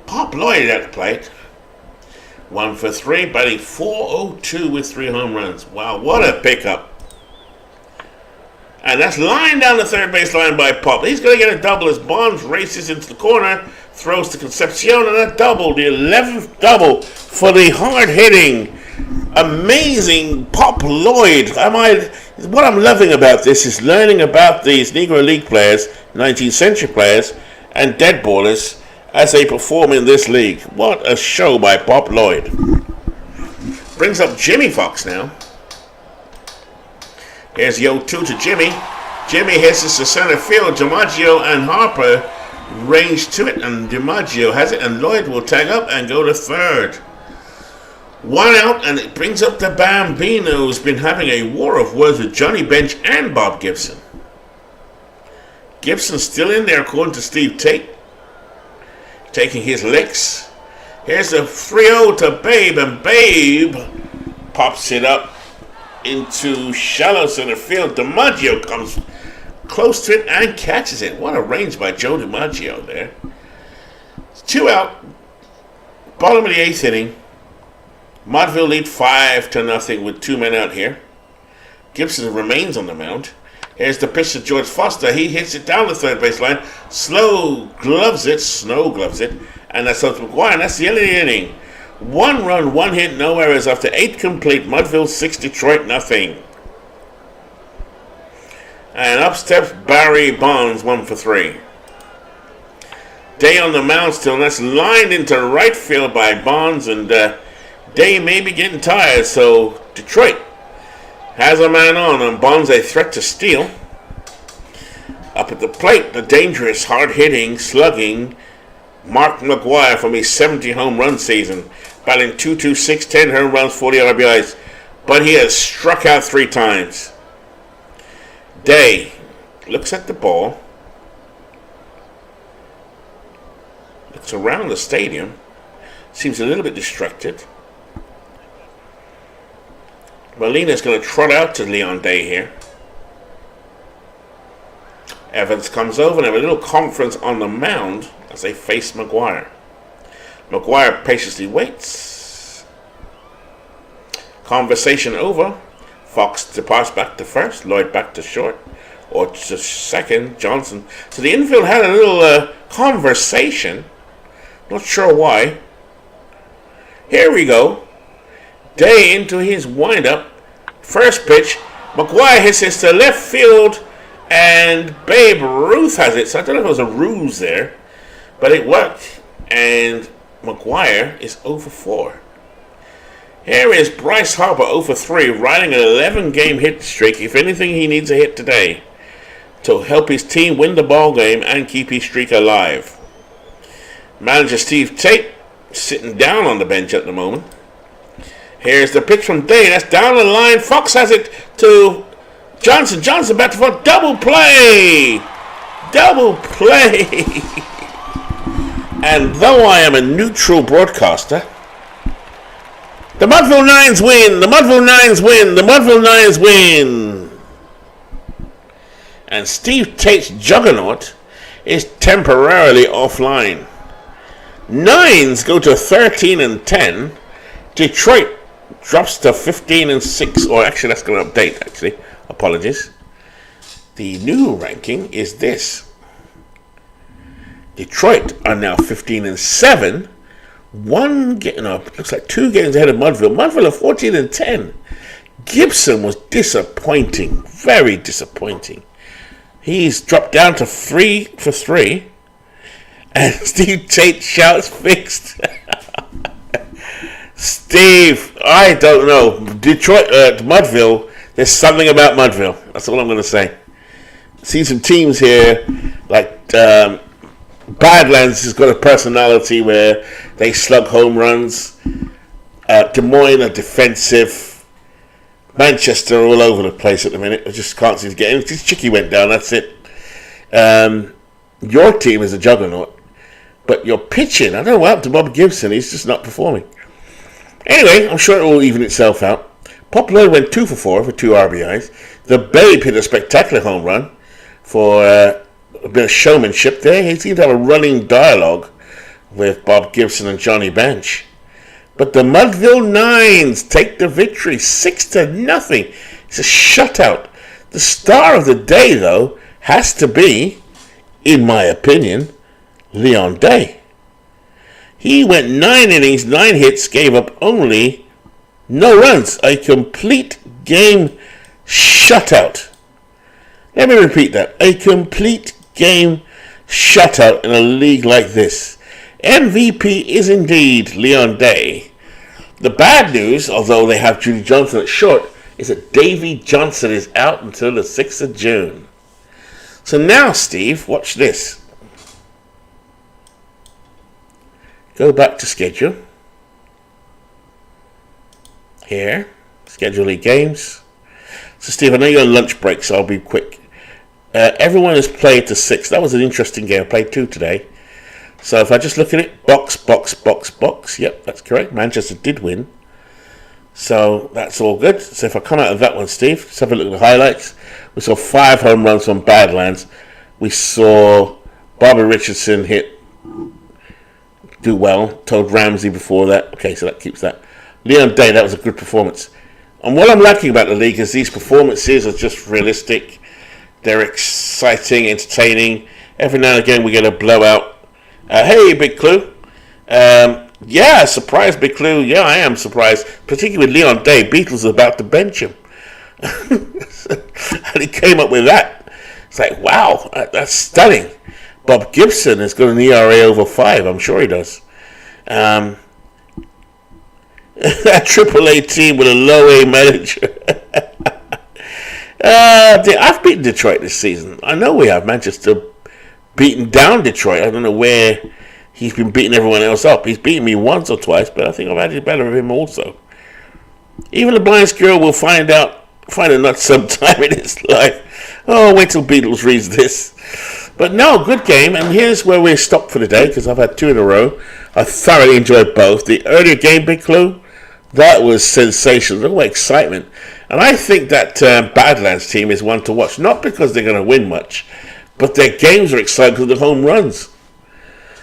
Pop Lloyd at the plate. 1 for 3, batting .402 with 3 home runs. Wow, what a pickup. And that's lined down the third base line by Pop. He's going to get a double as Bonds races into the corner, throws to Concepcion, and a double, the 11th double for the hard-hitting, amazing Pop Lloyd. What I'm loving about this is learning about these Negro League players, 19th century players, and dead ballers as they perform in this league. What a show by Pop Lloyd. Brings up Jimmy Fox now. Here's the 0-2 to Jimmy. Jimmy hits it to center field. DiMaggio and Harper range to it, and DiMaggio has it, and Lloyd will tag up and go to third. 1 out, and it brings up the Bambino, who's been having a war of words with Johnny Bench and Bob Gibson. Gibson still in there, according to Steve Tate, taking his licks. Here's a 3-0 to Babe, and Babe pops it up into shallow center field. DiMaggio comes close to it and catches it. What a range by Joe DiMaggio there. 2 out, bottom of the 8th inning. Mudville lead 5-0 with 2 men out here. Gibson remains on the mound. Here's the pitch to George Foster. He hits it down the third base line. Snow gloves it, and that's up to McGuire. And that's the end of the inning. 1 run, 1 hit, no errors after 8 complete. Mudville 6, Detroit nothing. And up steps Barry Bonds, 1 for 3. Day on the mound still, and that's lined into right field by Bonds, and Day may be getting tired, so Detroit has a man on, and Bonds a threat to steal. Up at the plate, the dangerous, hard-hitting, slugging Mark McGuire from his 70 home run season, batting .226, 10 home runs, 40 RBIs, but he has struck out 3 times. Day looks at the ball, looks around the stadium, seems a little bit distracted. Molina's going to trot out to Leon Day here. Evans comes over and have a little conference on the mound as they face McGuire. McGuire patiently waits. Conversation over. Fox departs back to first, Lloyd back to short, or to second, Johnson. So the infield had a little conversation. Not sure why. Here we go. Day into his windup. First pitch. McGuire hits it to left field, and Babe Ruth has it. So I don't know if it was a ruse there, but it worked. And McGuire is 0 for 4. Here is Bryce Harper, 0 for 3, riding an 11-game hit streak. If anything, he needs a hit today to help his team win the ball game and keep his streak alive. Manager Steve Tate sitting down on the bench at the moment. Here's the pitch from Day. That's down the line. Fox has it to Johnson. Johnson back to front. Double play. Double play. And though I am a neutral broadcaster, the Mudville Nines win. The Mudville Nines win. The Mudville Nines win. And Steve Tate's juggernaut is temporarily offline. Nines go to 13-10. Detroit drops to 15-6. Or actually, that's going to update. Actually, apologies. The new ranking is this: Detroit are now 15-7. Looks like 2 games ahead of Mudville. Mudville are 14-10. Gibson was disappointing, very disappointing. He's dropped down to 3-3. And Steve Tate shouts fixed. Steve, I don't know. Detroit, Mudville, there's something about Mudville. That's all I'm going to say. See some teams here, like Badlands has got a personality where they slug home runs. Des Moines are defensive. Manchester all over the place at the minute. I just can't seem to get in. This Chicky went down, that's it. Your team is a juggernaut. But your pitching, I don't know what happened to Bob Gibson. He's just not performing. Anyway, I'm sure it will even itself out. Popular went 2-for-4 for 2 RBIs. The Babe hit a spectacular home run for a bit of showmanship there. He seemed to have a running dialogue with Bob Gibson and Johnny Bench. But the Mudville Nines take the victory 6-0. It's a shutout. The star of the day, though, has to be, in my opinion, Leon Day. He went 9 innings, 9 hits, gave up only no runs. A complete game shutout. Let me repeat that. A complete game shutout in a league like this. MVP is indeed Leon Day. The bad news, although they have Judy Johnson at short, is that Davy Johnson is out until the 6th of June. So now, Steve, watch this. Go back to schedule. Here, schedule league games. So, Steve, I know you're on lunch break, so I'll be quick. Everyone has played to 6. That was an interesting game. I played 2 today. So if I just look at it, box. Yep, that's correct. Manchester did win. So that's all good. So if I come out of that one, Steve, let's have a look at the highlights. We saw 5 home runs from Badlands. We saw Bobby Richardson do well. Told Ramsey before that. Okay, so that keeps that. Leon Day, that was a good performance. And what I'm liking about the league is these performances are just realistic. They're exciting, entertaining. Every now and again we get a blowout. Hey, Big Clue. Yeah, surprised, Big Clue. Yeah, I am surprised. Particularly with Leon Day. Beatles are about to bench him. And he came up with that. It's like, wow, that's stunning. Bob Gibson has got an ERA over 5. I'm sure he does. That AAA team with a low-A manager. I've beaten Detroit this season. I know we have. Manchester beaten down Detroit. I don't know where he's been beating everyone else up. He's beaten me once or twice, but I think I've had it better of him also. Even the blind squirrel will find a nut sometime in his life. Oh, wait till Beatles reads this. But no, good game. And here's where we stopped for the day, because I've had 2 in a row. I thoroughly enjoyed both. The earlier game, Big Clue, that was sensational. What excitement. And I think that Badlands team is one to watch. Not because they're going to win much, but their games are exciting because of the home runs.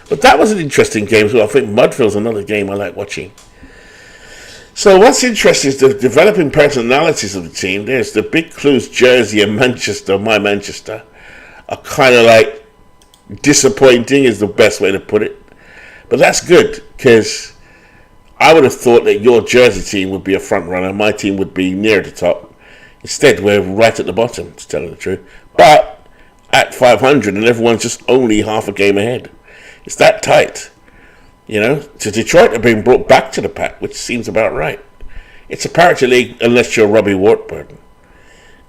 But that was an interesting game as well. I think Mudville's another game I like watching. So what's interesting is the developing personalities of the team. There's the Big Clues jersey and Manchester, my Manchester, are kind of like disappointing is the best way to put it. But that's good, because I would have thought that your jersey team would be a front runner. My team would be near the top. Instead, we're right at the bottom, to tell you the truth. But at 500, and everyone's just only half a game ahead. It's that tight. You know, to Detroit are being brought back to the pack, which seems about right. It's a parity league unless you're Robbie Wartburton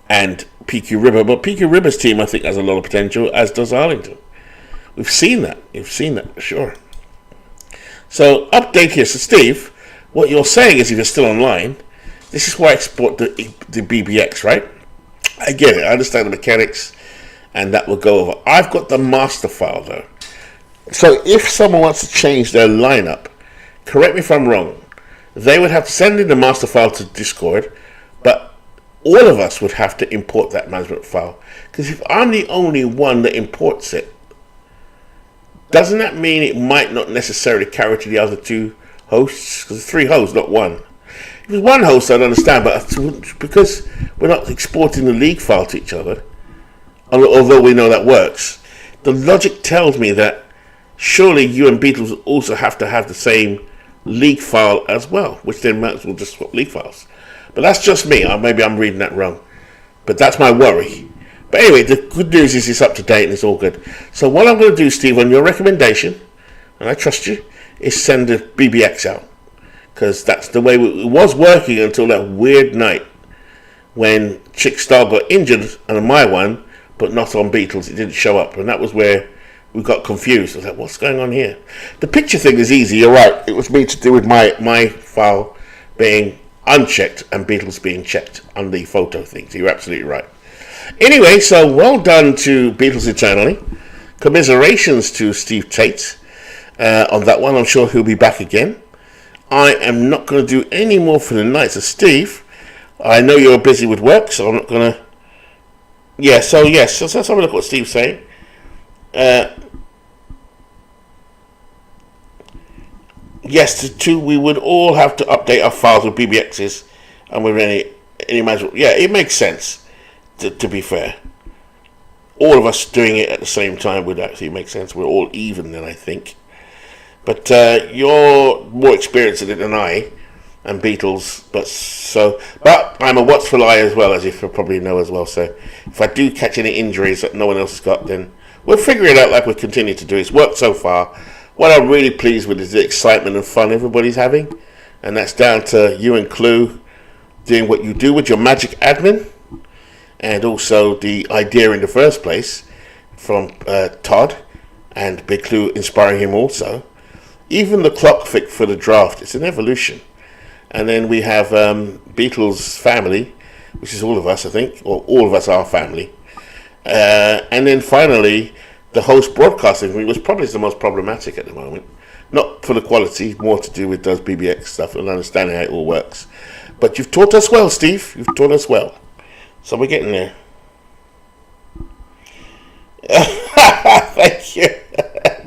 and PQ Ribber. But PQ Ribber's team, I think, has a lot of potential, as does Arlington. We've seen that for sure. So, update here. So, Steve, what you're saying is, if you're still online, this is why I export the BBX, right? I get it. I understand the mechanics, and that will go over. I've got the master file, though. So, if someone wants to change their lineup, correct me if I'm wrong, they would have to send in the master file to Discord, but all of us would have to import that management file. Because if I'm the only one that imports it, doesn't that mean it might not necessarily carry to the other two hosts? Because 3 hosts, not one. If it was one host, I'd understand, but because we're not exporting the league file to each other, although we know that works, the logic tells me that surely you and Beatles also have to have the same league file as well, which then might as well just swap league files. But that's just me. Maybe I'm reading that wrong. But that's my worry. But anyway, the good news is it's up to date and it's all good. So what I'm going to do, Steve, on your recommendation, and I trust you, is send the BBX out. Because that's the way it was working until that weird night when Chick Star got injured on my one, but not on Beatles. It didn't show up. And that was where we got confused. I was like, what's going on here? The picture thing is easy. You're right. It was me to do with my file being unchecked and Beatles being checked on the photo thing. So you're absolutely right. Anyway, so well done to Beatles Eternally. Commiserations to Steve Tate on that one. I'm sure he'll be back again. I am not going to do any more for the night. So Steve, I know you're busy with work, so I'm not going to... Yeah, so yes, so let's have a look at what Steve's saying. Yes, we would all have to update our files with BBXs and with any management. Yeah, it makes sense. To be fair, all of us doing it at the same time would actually make sense. We're all even then, I think. But you're more experienced in it than I, and Beatles. But I'm a watchful eye as well, as you probably know as well. So if I do catch any injuries that no one else has got, then we'll figure it out like we continue to do. It's worked so far. What I'm really pleased with is the excitement and fun everybody's having, and that's down to you and Clue doing what you do with your magic admin. And also the idea in the first place from Todd and Big Clue inspiring him also. Even the clock for the draft, it's an evolution. And then we have Beatles family, which is all of us, I think, or all of us are family. And then finally, the host broadcasting, which was probably the most problematic at the moment. Not for the quality, more to do with those BBX stuff and understanding how it all works. But you've taught us well, Steve. You've taught us well. So we're getting there. Thank you,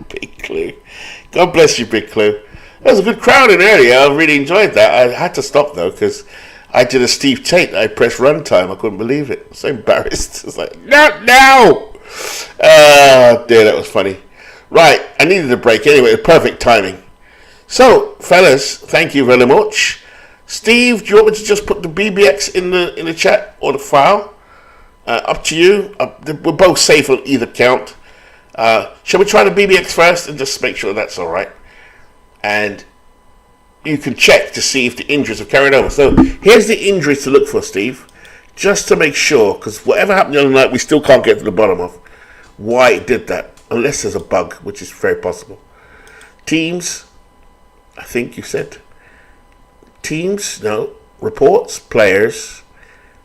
Big Clue. God bless you, Big Clue. There was a good crowd in earlier. I really enjoyed that. I had to stop though because I did a Steve Tate. I pressed run time. I couldn't believe it. I was so embarrassed. I was like, not now. Oh dear, that was funny. Right, I needed a break anyway. Perfect timing. So, fellas, thank you very much. Steve, do you want me to just put the BBX in the chat or the file? Up to you. We're both safe on either count. Shall we try the BBX first and just make sure that's all right? And you can check to see if the injuries have carried over. So here's the injuries to look for, Steve, just to make sure, because whatever happened the other night, we still can't get to the bottom of why it did that, unless there's a bug, which is very possible. Teams, I think you said. Teams, no. Reports, players,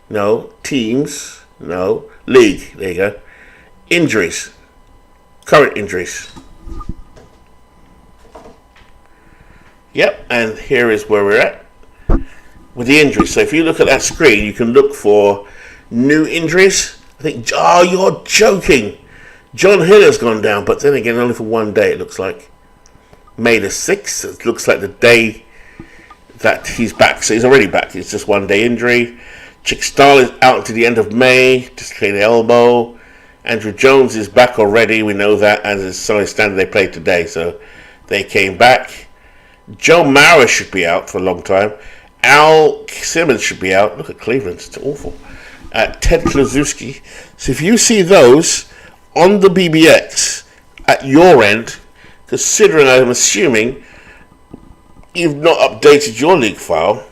no. Teams, no. League, there you go. Injuries, current injuries. Yep, and here is where we're at with the injuries. So if you look at that screen, you can look for new injuries. I think, oh, you're joking. John Hiller's gone down, but then again, only for one day, it looks like. May the 6th, it looks like the day that he's back. So he's already back. It's just one day injury. Chick Stahl is out until the end of May, dislocated elbow. Andrew Jones is back already. We know that, as is so standard they played today. So they came back. Joe Mauer should be out for a long time. Al Simmons should be out. Look at Cleveland. It's awful. Ted Kluszewski. So if you see those on the BBX at your end, considering I'm assuming you've not updated your league file,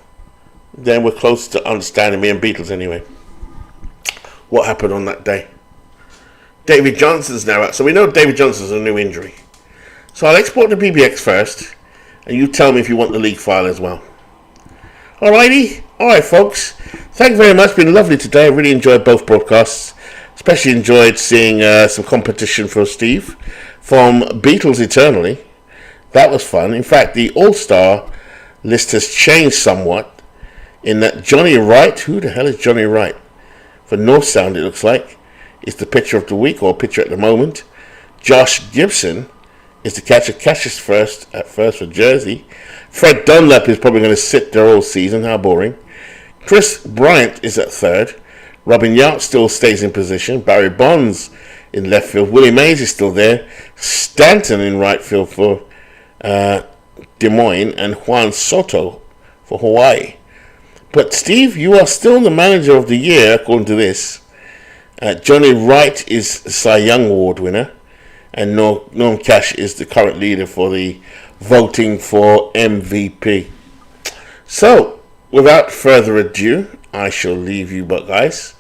then we're close to understanding me and Beatles anyway. What happened on that day? David Johnson's now out. So we know David Johnson's a new injury. So I'll export the BBX first, and you tell me if you want the league file as well. Alrighty. Alright, folks. Thank you very much. It's been lovely today. I really enjoyed both broadcasts. Especially enjoyed seeing some competition for Steve from Beatles Eternally. That was fun. In fact, the All-Star list has changed somewhat in that Johnny Wright, who the hell is Johnny Wright? For North Sound, it looks like, is the pitcher of the week, or pitcher at the moment. Josh Gibson is the catcher. Cash is at first for Jersey. Fred Dunlap is probably going to sit there all season. How boring. Chris Bryant is at third. Robin Yount still stays in position. Barry Bonds in left field. Willie Mays is still there. Stanton in right field for Des Moines. And Juan Soto for Hawaii. But Steve, you are still the manager of the year according to this. Johnny Wright is the Cy Young Award winner. And Norm Cash is the current leader for the voting for MVP. So, without further ado, I shall leave you guys.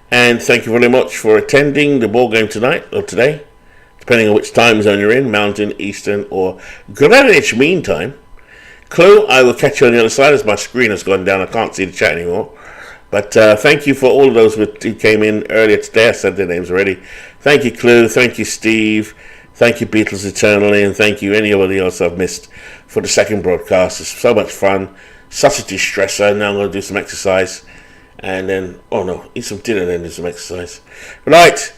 And thank you very much for attending the ball game tonight, or today, depending on which time zone you're in, Mountain, Eastern, or Greenwich Mean Time. Clue, I will catch you on the other side as my screen has gone down. I can't see the chat anymore. But thank you for all of those who came in earlier today. I said their names already. Thank you, Clue. Thank you, Steve. Thank you, Beatles Eternally. And thank you, anybody else I've missed for the second broadcast. It's so much fun. Such a de-stressor. Now I'm going to do some exercise. And then, eat some dinner and then do some exercise. Right.